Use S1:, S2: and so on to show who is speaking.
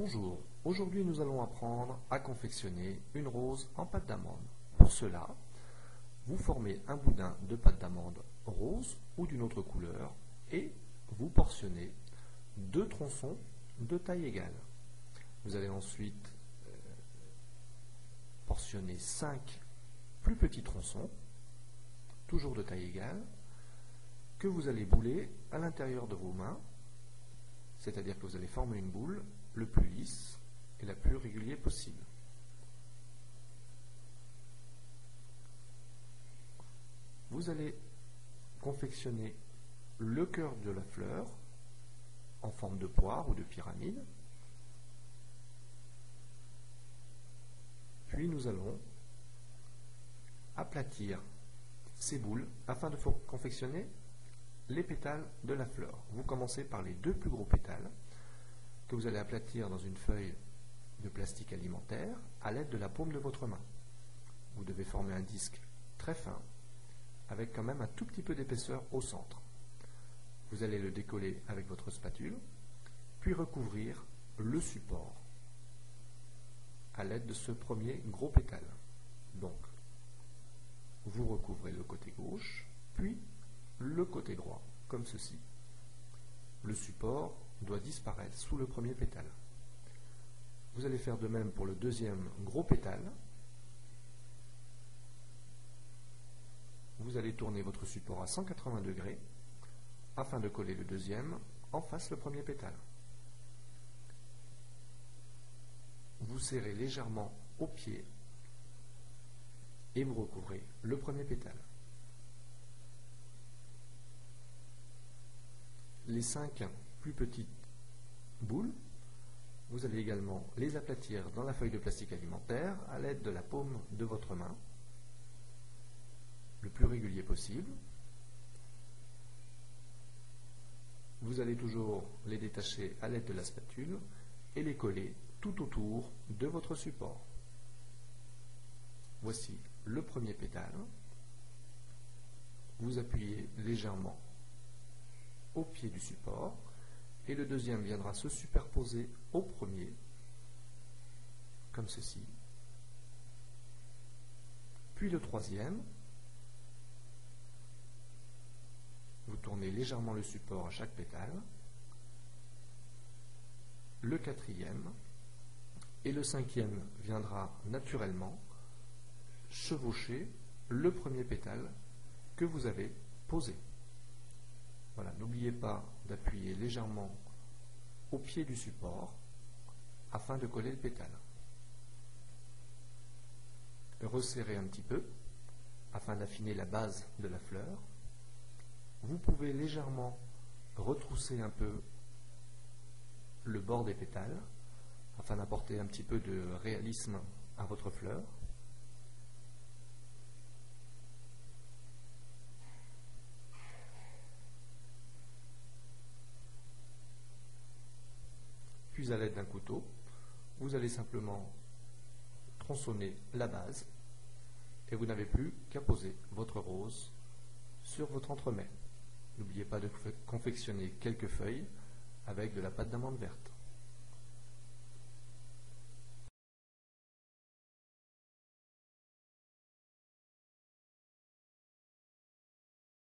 S1: Bonjour, aujourd'hui nous allons apprendre à confectionner une rose en pâte d'amande. Pour cela, vous formez un boudin de pâte d'amande rose ou d'une autre couleur et vous portionnez 2 tronçons de taille égale. Vous allez ensuite portionner 5 plus petits tronçons, toujours de taille égale, que vous allez bouler à l'intérieur de vos mains, c'est-à-dire que vous allez former une boule le plus lisse et la plus régulière possible. Vous allez confectionner le cœur de la fleur en forme de poire ou de pyramide. Puis nous allons aplatir ces boules afin de confectionner les pétales de la fleur. Vous commencez par les 2 plus gros pétales que vous allez aplatir dans une feuille de plastique alimentaire à l'aide de la paume de votre main. Vous devez former un disque très fin avec quand même un tout petit peu d'épaisseur au centre. Vous allez le décoller avec votre spatule, puis recouvrir le support à l'aide de ce premier gros pétale. Donc, vous recouvrez le côté gauche, puis le côté droit, comme ceci. Le support doit disparaître sous le premier pétale. Vous allez faire de même pour le deuxième gros pétale. Vous allez tourner votre support à 180 degrés afin de coller le deuxième en face le premier pétale. Vous serrez légèrement au pied et vous recouvrez le premier pétale. Les 5 plus petites boules, vous allez également les aplatir dans la feuille de plastique alimentaire à l'aide de la paume de votre main, le plus régulier possible. Vous allez toujours les détacher à l'aide de la spatule et les coller tout autour de votre support. Voici le premier pétale. Vous appuyez légèrement au pied du support et le deuxième viendra se superposer au premier, comme ceci. Puis le troisième, vous tournez légèrement le support à chaque pétale, le quatrième et le cinquième viendra naturellement chevaucher le premier pétale que vous avez posé. Voilà, n'oubliez pas d'appuyer légèrement au pied du support afin de coller le pétale. Resserrez un petit peu afin d'affiner la base de la fleur. Vous pouvez légèrement retrousser un peu le bord des pétales afin d'apporter un petit peu de réalisme à votre fleur. Puis à l'aide d'un couteau, vous allez simplement tronçonner la base et vous n'avez plus qu'à poser votre rose sur votre entremets. N'oubliez pas de confectionner quelques feuilles avec de la pâte d'amande verte.